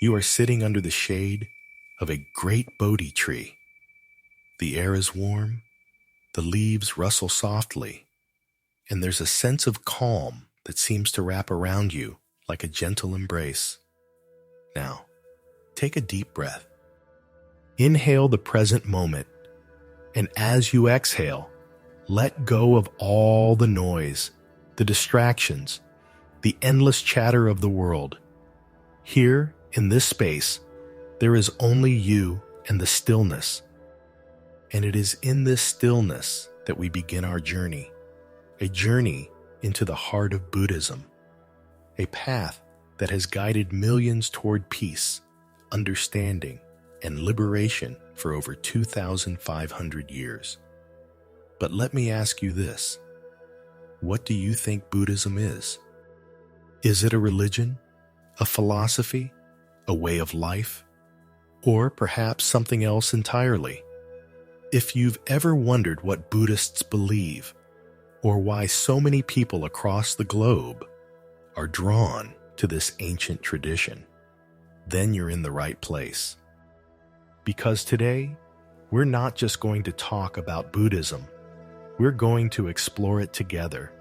You are sitting under the shade of a great Bodhi tree. The air is warm, the leaves rustle softly, and there's a sense of calm that seems to wrap around you like a gentle embrace. Now, take a deep breath. Inhale the present moment, and as you exhale, let go of all the noise, the distractions, the endless chatter of the world. Here, in this space, there is only you and the stillness. And it is in this stillness that we begin our journey, a journey into the heart of Buddhism, a path that has guided millions toward peace, understanding, and liberation for over 2,500 years. But let me ask you this. What do you think Buddhism is? Is it a religion, a philosophy, a way of life, or perhaps something else entirely? If you've ever wondered what Buddhists believe, or why so many people across the globe are drawn to this ancient tradition, then you're in the right place. Because today, we're not just going to talk about Buddhism, we're going to explore it together.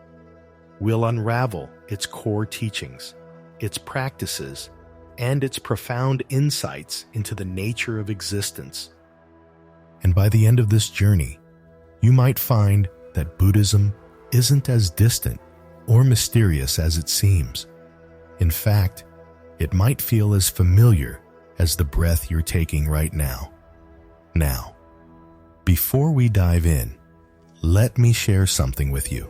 We'll unravel its core teachings, its practices, and its profound insights into the nature of existence. And by the end of this journey, you might find that Buddhism isn't as distant or mysterious as it seems. In fact, it might feel as familiar as the breath you're taking right now. Now, before we dive in, let me share something with you.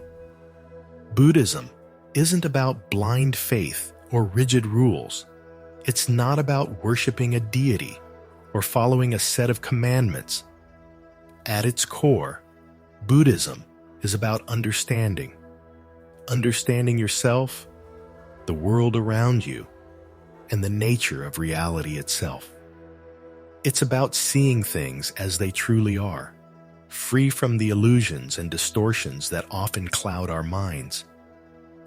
Buddhism isn't about blind faith or rigid rules. It's not about worshiping a deity or following a set of commandments. At its core, Buddhism is about understanding yourself, the world around you, and the nature of reality itself. It's about seeing things as they truly are, free from the illusions and distortions that often cloud our minds.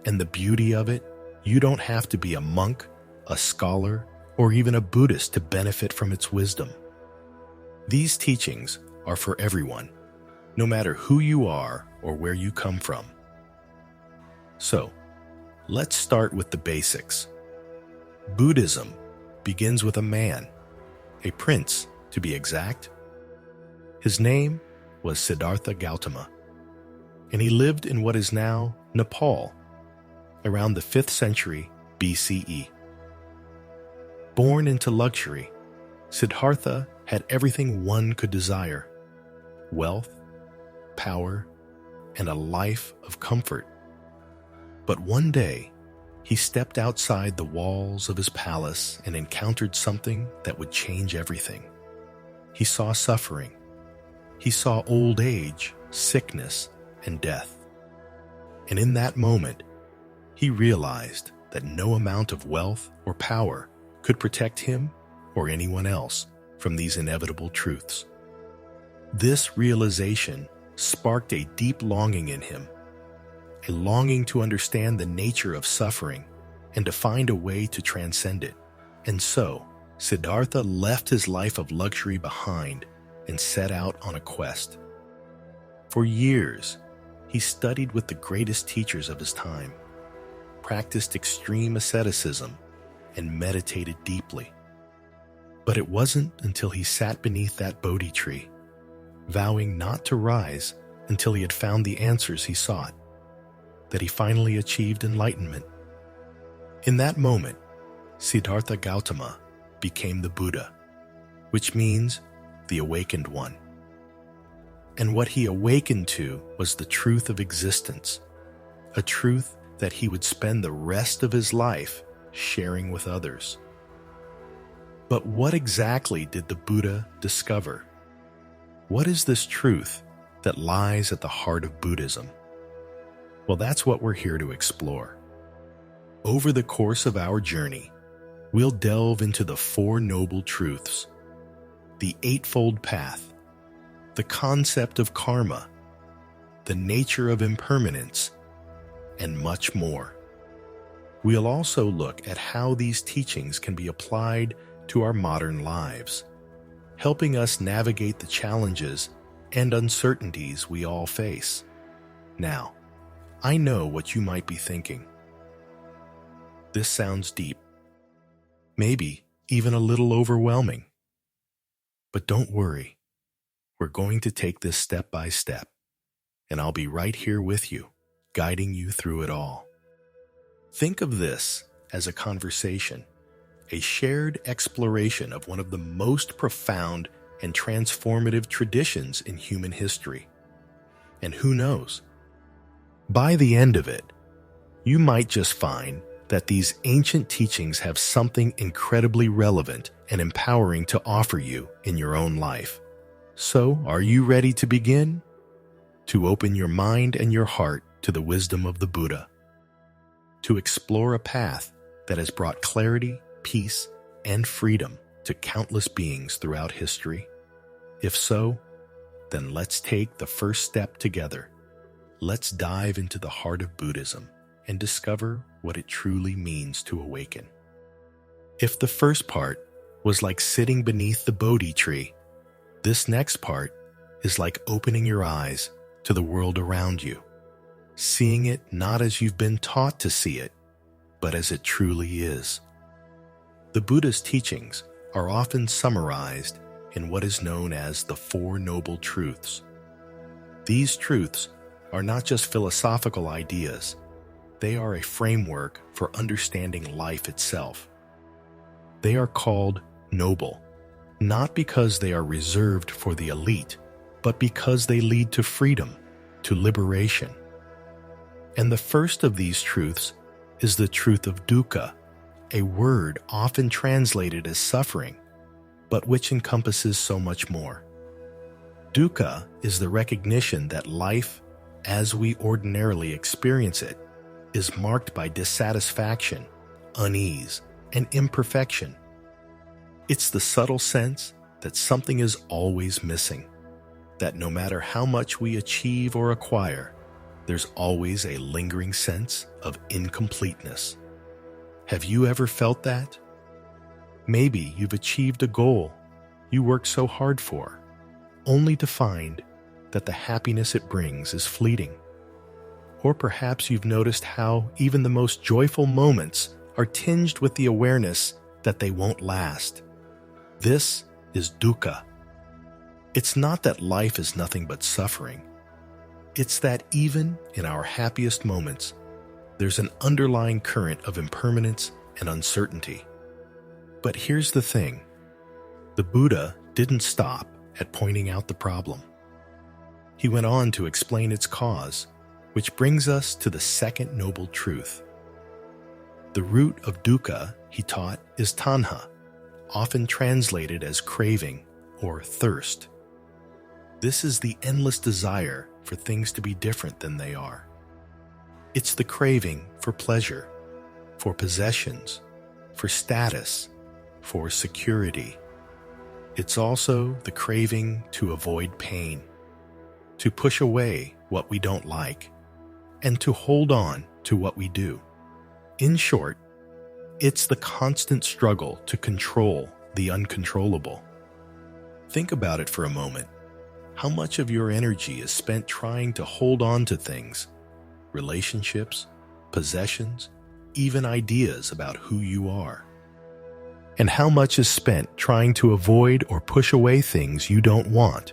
And the beauty of it, you don't have to be a monk, a scholar, or even a Buddhist to benefit from its wisdom. These teachings are for everyone, no matter who you are or where you come from. So, let's start with the basics. Buddhism begins with a man, a prince to be exact. His name was Siddhartha Gautama, and he lived in what is now Nepal, around the 5th century BCE. Born into luxury, Siddhartha had everything one could desire: wealth, power, and a life of comfort. But one day, he stepped outside the walls of his palace and encountered something that would change everything. He saw suffering. He saw old age, sickness, and death. And in that moment, he realized that no amount of wealth or power could protect him or anyone else from these inevitable truths. This realization sparked a deep longing in him, a longing to understand the nature of suffering and to find a way to transcend it. And so, Siddhartha left his life of luxury behind and set out on a quest. For years, he studied with the greatest teachers of his time, practiced extreme asceticism, and meditated deeply. But it wasn't until he sat beneath that Bodhi tree, vowing not to rise until he had found the answers he sought, that he finally achieved enlightenment. In that moment, Siddhartha Gautama became the Buddha, which means the awakened one. And what he awakened to was the truth of existence, a truth that he would spend the rest of his life sharing with others. But what exactly did the Buddha discover? What is this truth that lies at the heart of Buddhism? Well, that's what we're here to explore. Over the course of our journey, we'll delve into the Four Noble Truths, the Eightfold Path, the concept of karma, the nature of impermanence, and much more. We'll also look at how these teachings can be applied to our modern lives, helping us navigate the challenges and uncertainties we all face. Now, I know what you might be thinking. This sounds deep, maybe even a little overwhelming. But don't worry, we're going to take this step by step, and I'll be right here with you, guiding you through it all. Think of this as a conversation, a shared exploration of one of the most profound and transformative traditions in human history. And who knows? By the end of it, you might just find that these ancient teachings have something incredibly relevant and empowering to offer you in your own life. So, are you ready to begin? To open your mind and your heart to the wisdom of the Buddha? To explore a path that has brought clarity, peace, and freedom to countless beings throughout history? If so, then let's take the first step together. Let's dive into the heart of Buddhism and discover what it truly means to awaken. If the first part was like sitting beneath the Bodhi tree, this next part is like opening your eyes to the world around you, seeing it not as you've been taught to see it, but as it truly is. The Buddha's teachings are often summarized in what is known as the Four Noble Truths. These truths are not just philosophical ideas, they are a framework for understanding life itself. They are called noble, not because they are reserved for the elite, but because they lead to freedom, to liberation. And the first of these truths is the truth of dukkha, a word often translated as suffering, but which encompasses so much more. Dukkha is the recognition that life, as we ordinarily experience it, is marked by dissatisfaction, unease, and imperfection. It's the subtle sense that something is always missing, that no matter how much we achieve or acquire, there's always a lingering sense of incompleteness. Have you ever felt that? Maybe you've achieved a goal you worked so hard for, only to find that the happiness it brings is fleeting. Or perhaps you've noticed how even the most joyful moments are tinged with the awareness that they won't last. This is dukkha. It's not that life is nothing but suffering. It's that even in our happiest moments, there's an underlying current of impermanence and uncertainty. But here's the thing. The Buddha didn't stop at pointing out the problem. He went on to explain its cause, which brings us to the second noble truth. The root of dukkha, he taught, is tanha, often translated as craving or thirst. This is the endless desire for things to be different than they are. It's the craving for pleasure, for possessions, for status, for security. It's also the craving to avoid pain, to push away what we don't like, and to hold on to what we do. In short, it's the constant struggle to control the uncontrollable. Think about it for a moment. How much of your energy is spent trying to hold on to things, relationships, possessions, even ideas about who you are? And how much is spent trying to avoid or push away things you don't want?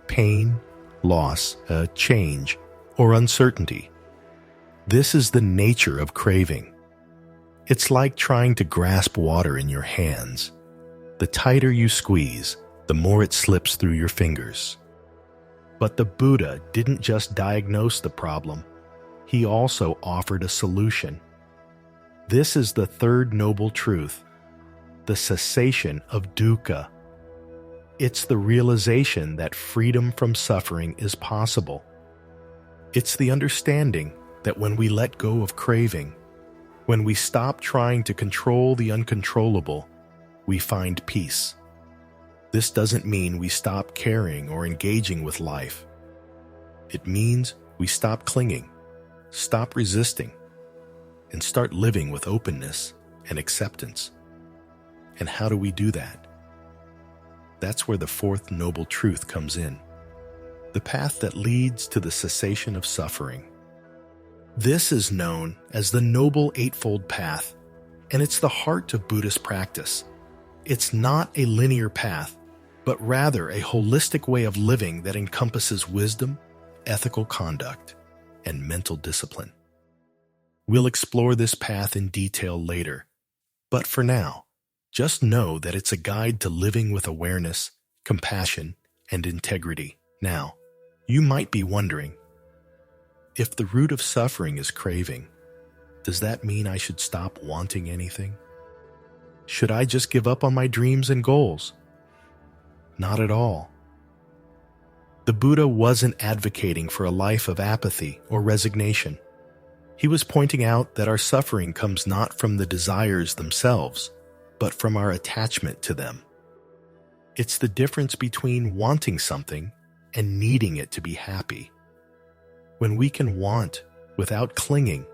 Pain, loss, change, or uncertainty. This is the nature of craving. It's like trying to grasp water in your hands. The tighter you squeeze, the more it slips through your fingers. But the Buddha didn't just diagnose the problem, he also offered a solution. This is the third noble truth, the cessation of dukkha. It's the realization that freedom from suffering is possible. It's the understanding that when we let go of craving, when we stop trying to control the uncontrollable, we find peace. This doesn't mean we stop caring or engaging with life. It means we stop clinging, stop resisting, and start living with openness and acceptance. And how do we do that? That's where the fourth noble truth comes in. The path that leads to the cessation of suffering. This is known as the Noble Eightfold Path, and it's the heart of Buddhist practice. It's not a linear path, but rather a holistic way of living that encompasses wisdom, ethical conduct, and mental discipline. We'll explore this path in detail later, but for now, just know that it's a guide to living with awareness, compassion, and integrity. Now, you might be wondering, if the root of suffering is craving, does that mean I should stop wanting anything? Should I just give up on my dreams and goals? Not at all. The Buddha wasn't advocating for a life of apathy or resignation. He was pointing out that our suffering comes not from the desires themselves, but from our attachment to them. It's the difference between wanting something and needing it to be happy. When we can want without clinging,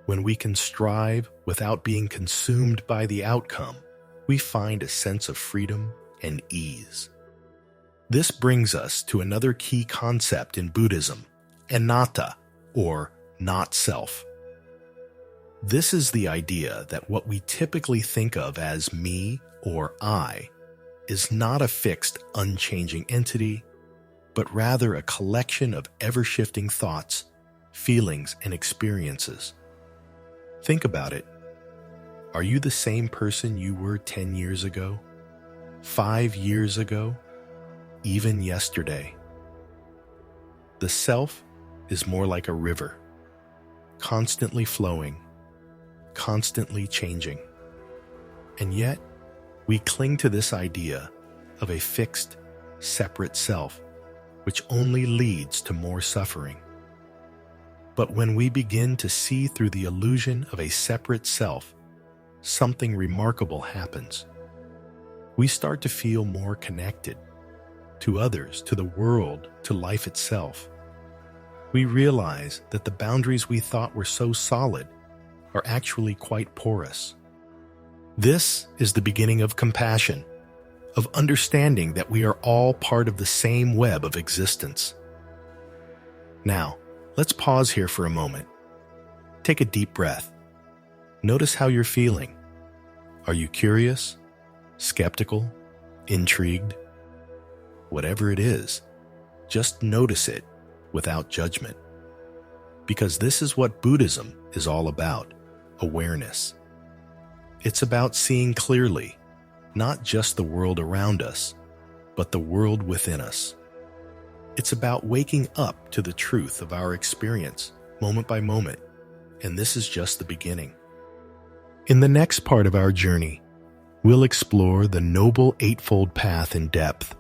when we can strive without being consumed by the outcome, we find a sense of freedom and ease. This brings us to another key concept in Buddhism, anatta, or not self. This is the idea that what we typically think of as me or I is not a fixed, unchanging entity, but rather a collection of ever-shifting thoughts, feelings, and experiences. Think about it. Are you the same person you were 10 years ago, 5 years ago, even yesterday? The self is more like a river, constantly flowing, constantly changing. And yet, we cling to this idea of a fixed, separate self, which only leads to more suffering. But when we begin to see through the illusion of a separate self, something remarkable happens. We start to feel more connected to others, to the world, to life itself. We realize that the boundaries we thought were so solid are actually quite porous. This is the beginning of compassion, of understanding that we are all part of the same web of existence. Now, let's pause here for a moment. Take a deep breath. Notice how you're feeling. Are you curious, skeptical, intrigued? Whatever it is, just notice it without judgment. Because this is what Buddhism is all about, awareness. It's about seeing clearly, not just the world around us, but the world within us. It's about waking up to the truth of our experience, moment by moment, and this is just the beginning. In the next part of our journey, we'll explore the Noble Eightfold Path in depth,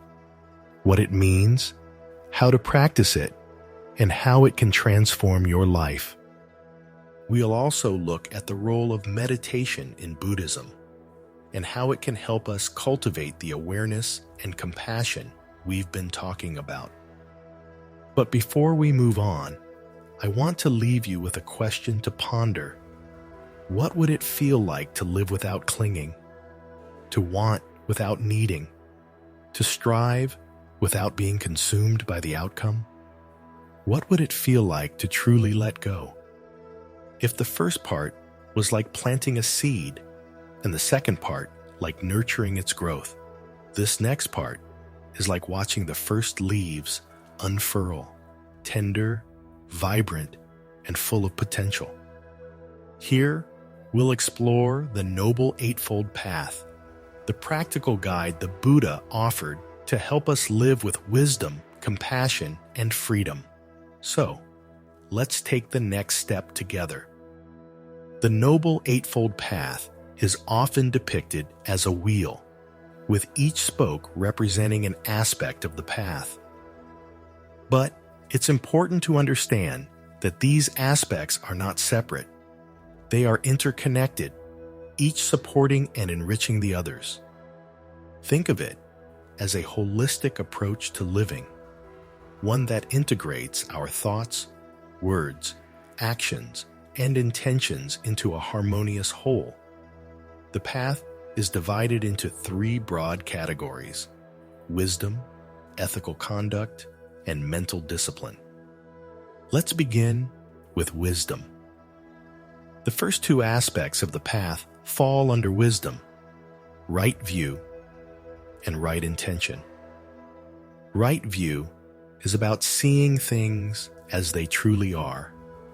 what it means, how to practice it, and how it can transform your life. We'll also look at the role of meditation in Buddhism and how it can help us cultivate the awareness and compassion we've been talking about. But before we move on, I want to leave you with a question to ponder. What would it feel like to live without clinging, to want without needing, to strive without being consumed by the outcome? What would it feel like to truly let go? If the first part was like planting a seed, and the second part like nurturing its growth, this next part is like watching the first leaves unfurl, tender, vibrant, and full of potential. Here, we'll explore the Noble Eightfold Path, the practical guide the Buddha offered to help us live with wisdom, compassion, and freedom. So, let's take the next step together. The Noble Eightfold Path is often depicted as a wheel, with each spoke representing an aspect of the path. But it's important to understand that these aspects are not separate. They are interconnected, each supporting and enriching the others. Think of it as a holistic approach to living, one that integrates our thoughts, words, actions, and intentions into a harmonious whole. The path is divided into three broad categories: wisdom, ethical conduct, and mental discipline. Let's begin with wisdom. The first two aspects of the path fall under wisdom: right view and right intention. Right view is about seeing things as they truly are,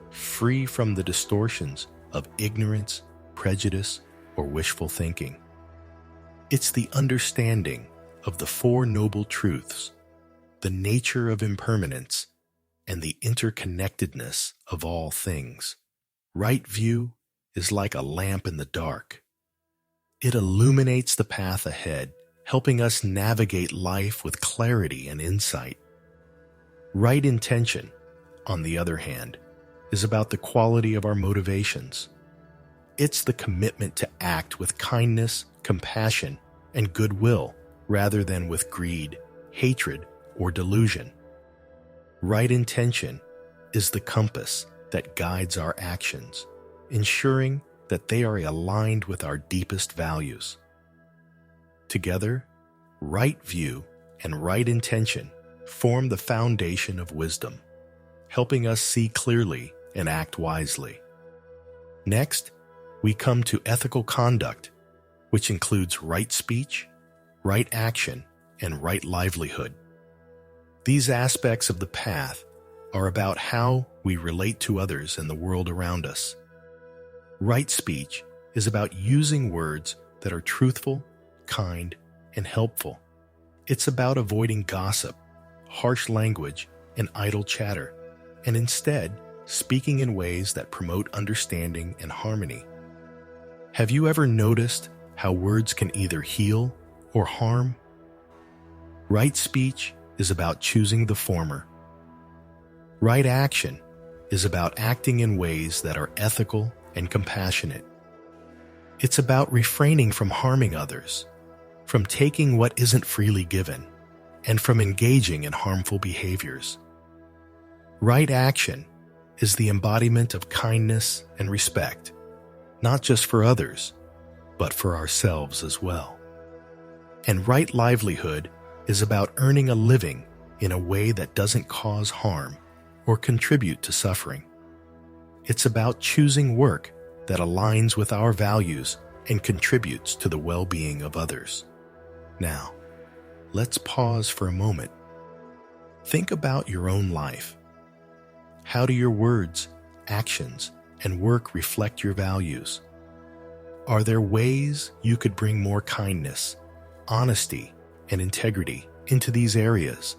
free from the distortions of ignorance, prejudice, or wishful thinking. It's the understanding of the Four Noble Truths, the nature of impermanence, and the interconnectedness of all things. Right view is like a lamp in the dark. It illuminates the path ahead, helping us navigate life with clarity and insight. Right intention, on the other hand, is about the quality of our motivations. It's the commitment to act with kindness, compassion, and goodwill, rather than with greed, hatred, or delusion. Right intention is the compass that guides our actions, ensuring that they are aligned with our deepest values. Together, right view and right intention form the foundation of wisdom, helping us see clearly and act wisely. Next, we come to ethical conduct, which includes right speech, right action, and right livelihood. These aspects of the path are about how we relate to others and the world around us. Right speech is about using words that are truthful, kind, and helpful. It's about avoiding gossip, harsh language, and idle chatter, and instead speaking in ways that promote understanding and harmony. Have you ever noticed how words can either heal or harm? Right speech is about choosing the former. Right action is about acting in ways that are ethical and compassionate. It's about refraining from harming others, from taking what isn't freely given, and from engaging in harmful behaviors. Right action is the embodiment of kindness and respect, not just for others, but for ourselves as well. And right livelihood is about earning a living in a way that doesn't cause harm or contribute to suffering. It's about choosing work that aligns with our values and contributes to the well-being of others. Now, let's pause for a moment. Think about your own life. How do your words, actions, and work reflect your values? Are there ways you could bring more kindness, honesty, and integrity into these areas?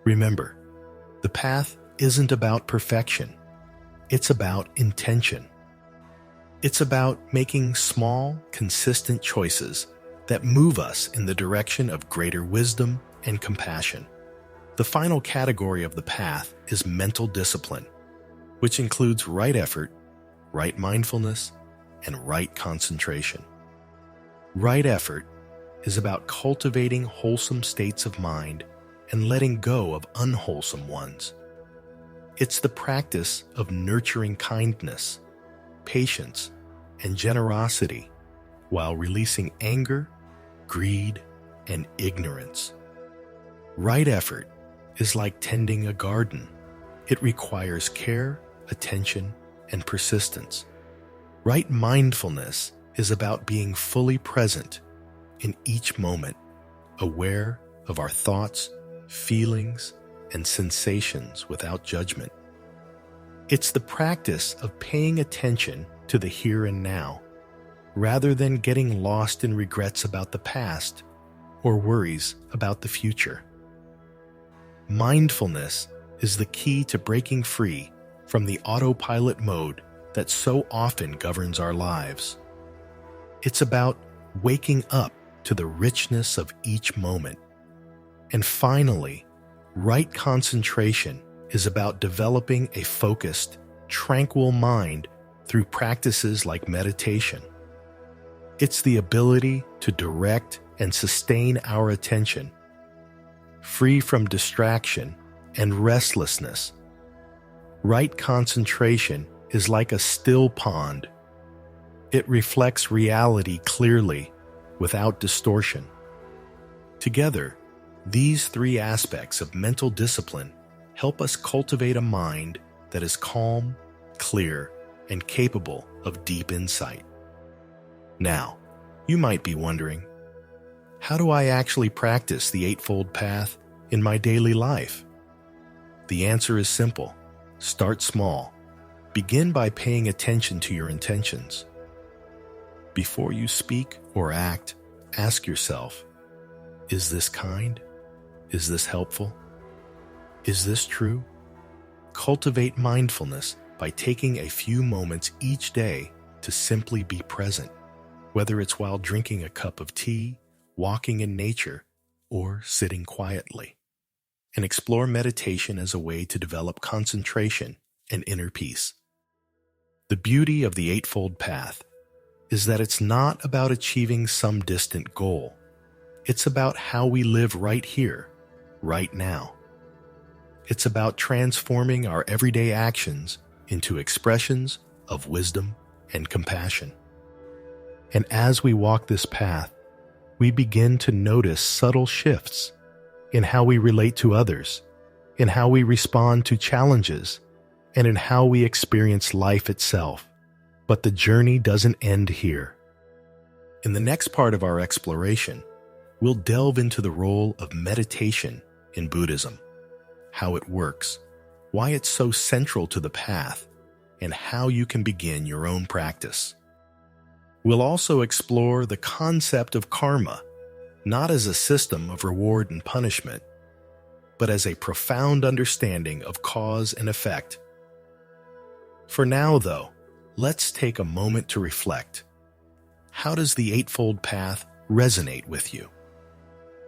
Remember, the path isn't about perfection. It's about intention. It's about making small, consistent choices that move us in the direction of greater wisdom and compassion. The final category of the path is mental discipline, which includes right effort, right mindfulness, and right concentration. Right effort is about cultivating wholesome states of mind and letting go of unwholesome ones. It's the practice of nurturing kindness, patience, and generosity while releasing anger, greed, and ignorance. Right effort is like tending a garden. It requires care, attention, and persistence. Right mindfulness is about being fully present in each moment, aware of our thoughts, feelings, and sensations without judgment. It's the practice of paying attention to the here and now, rather than getting lost in regrets about the past or worries about the future. Mindfulness is the key to breaking free from the autopilot mode that so often governs our lives. It's about waking up to the richness of each moment. And finally, right concentration is about developing a focused, tranquil mind through practices like meditation. It's the ability to direct and sustain our attention, free from distraction and restlessness. Right concentration is like a still pond. It reflects reality clearly, without distortion. Together, these three aspects of mental discipline help us cultivate a mind that is calm, clear, and capable of deep insight. Now, you might be wondering, how do I actually practice the Eightfold Path in my daily life? The answer is simple. Start small. Begin by paying attention to your intentions. Before you speak or act, ask yourself, is this kind? Is this helpful? Is this true? Cultivate mindfulness by taking a few moments each day to simply be present, whether it's while drinking a cup of tea, walking in nature, or sitting quietly. And explore meditation as a way to develop concentration and inner peace. The beauty of the Eightfold Path is that it's not about achieving some distant goal. It's about how we live right here, right now. It's about transforming our everyday actions into expressions of wisdom and compassion. And as we walk this path, we begin to notice subtle shifts in how we relate to others, in how we respond to challenges, and in how we experience life itself. But the journey doesn't end here. In the next part of our exploration, we'll delve into the role of meditation in Buddhism, how it works, why it's so central to the path, and how you can begin your own practice. We'll also explore the concept of karma, not as a system of reward and punishment, but as a profound understanding of cause and effect. For now, though, let's take a moment to reflect. How does the Eightfold Path resonate with you?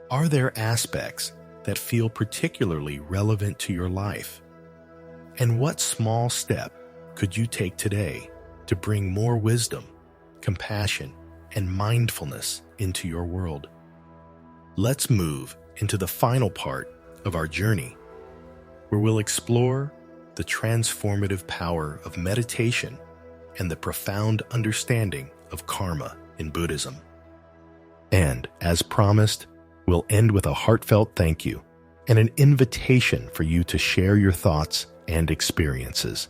Are there aspects that feel particularly relevant to your life? And what small step could you take today to bring more wisdom, compassion, and mindfulness into your world? Let's move into the final part of our journey, where we'll explore the transformative power of meditation and the profound understanding of karma in Buddhism. And, as promised, we'll end with a heartfelt thank you and an invitation for you to share your thoughts and experiences.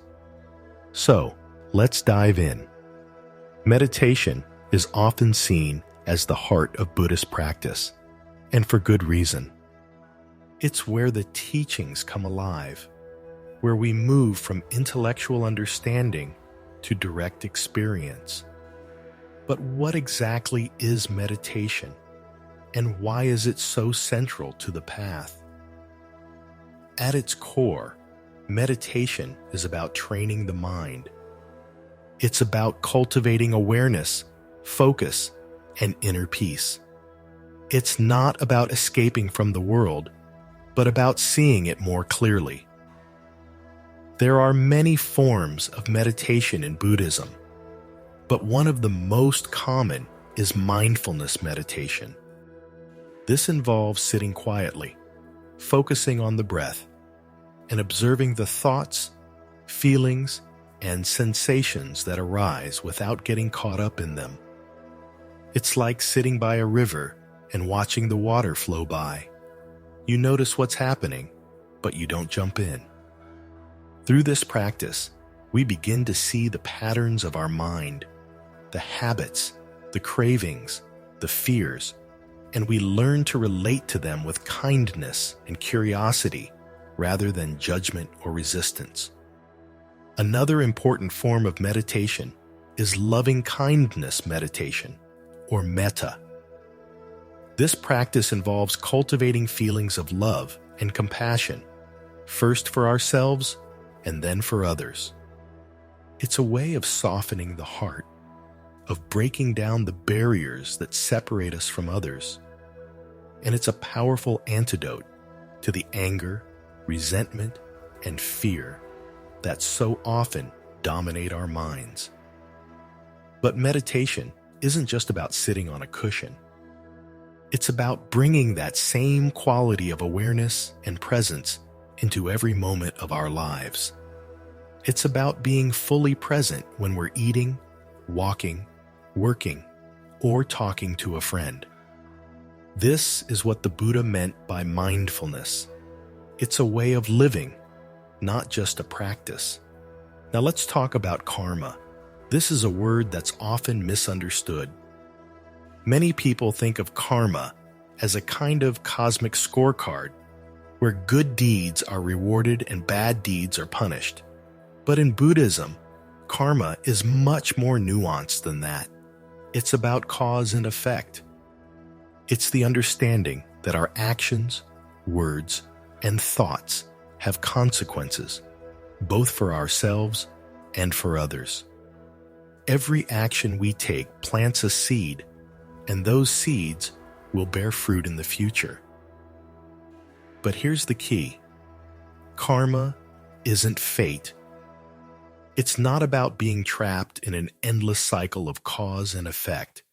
So, let's dive in. Meditation is often seen as the heart of Buddhist practice, and for good reason. It's where the teachings come alive, where we move from intellectual understanding to direct experience. But what exactly is meditation, and why is it so central to the path? At its core, meditation is about training the mind. It's about cultivating awareness, focus, and inner peace. It's not about escaping from the world, but about seeing it more clearly. There are many forms of meditation in Buddhism, but one of the most common is mindfulness meditation. This involves sitting quietly, focusing on the breath, and observing the thoughts, feelings, and sensations that arise without getting caught up in them. It's like sitting by a river and watching the water flow by. You notice what's happening, but you don't jump in. Through this practice, we begin to see the patterns of our mind, the habits, the cravings, the fears, and we learn to relate to them with kindness and curiosity rather than judgment or resistance. Another important form of meditation is loving kindness meditation, or metta. This practice involves cultivating feelings of love and compassion, first for ourselves and then for others. It's a way of softening the heart, of breaking down the barriers that separate us from others. And it's a powerful antidote to the anger, resentment, and fear that so often dominate our minds. But meditation isn't just about sitting on a cushion. It's about bringing that same quality of awareness and presence into every moment of our lives. It's about being fully present when we're eating, walking, working, or talking to a friend. This is what the Buddha meant by mindfulness. It's a way of living, not just a practice. Now let's talk about karma. This is a word that's often misunderstood. Many people think of karma as a kind of cosmic scorecard where good deeds are rewarded and bad deeds are punished. But in Buddhism, karma is much more nuanced than that. It's about cause and effect. It's the understanding that our actions, words, and thoughts have consequences, both for ourselves and for others. Every action we take plants a seed, and those seeds will bear fruit in the future. But here's the key. Karma isn't fate. It's not about being trapped in an endless cycle of cause and effect.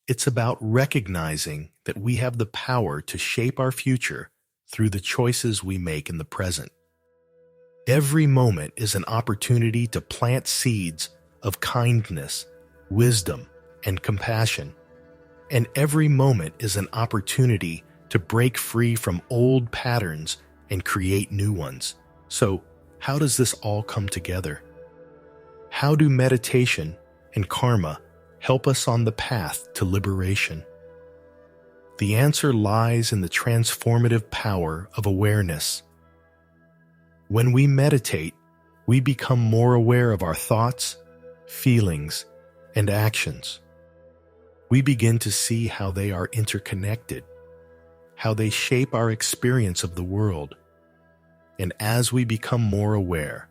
It's about recognizing that we have the power to shape our future through the choices we make in the present. Every moment is an opportunity to plant seeds of kindness, wisdom, and compassion. And every moment is an opportunity to break free from old patterns and create new ones. So, how does this all come together? How do meditation and karma help us on the path to liberation? The answer lies in the transformative power of awareness. When we meditate, we become more aware of our thoughts, feelings, and actions. We begin to see how they are interconnected, how they shape our experience of the world. And as we become more aware,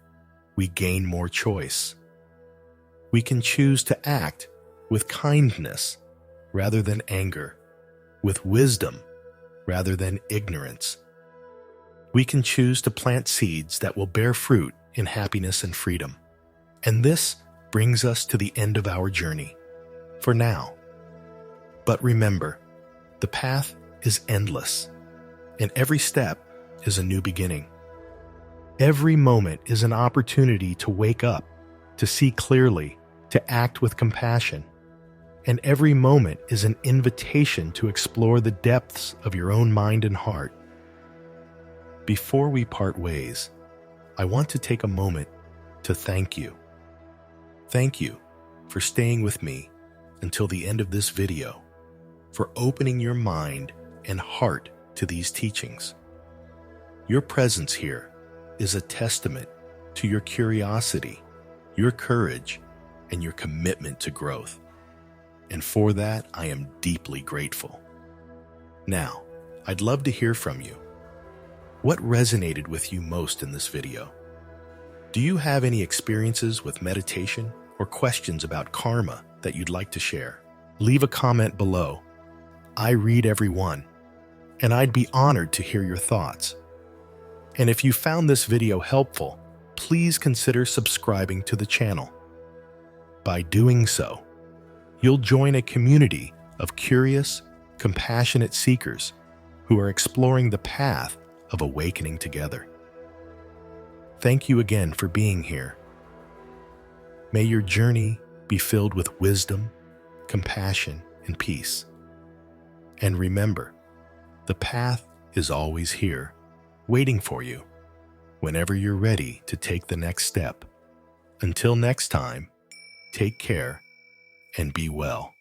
we gain more choice. We can choose to act with kindness rather than anger, with wisdom rather than ignorance. We can choose to plant seeds that will bear fruit in happiness and freedom. And this brings us to the end of our journey, for now. But remember, the path is endless, and every step is a new beginning. Every moment is an opportunity to wake up, to see clearly, to act with compassion. And every moment is an invitation to explore the depths of your own mind and heart. Before we part ways, I want to take a moment to thank you. Thank you for staying with me until the end of this video, for opening your mind and heart to these teachings. Your presence here is a testament to your curiosity, your courage, and your commitment to growth. And for that, I am deeply grateful. Now, I'd love to hear from you. What resonated with you most in this video? Do you have any experiences with meditation or questions about karma that you'd like to share? Leave a comment below. I read every one, and I'd be honored to hear your thoughts. And if you found this video helpful, please consider subscribing to the channel. By doing so, you'll join a community of curious, compassionate seekers who are exploring the path of awakening together. Thank you again for being here. May your journey be filled with wisdom, compassion, and peace. And remember, the path is always here, waiting for you, whenever you're ready to take the next step. Until next time, take care and be well.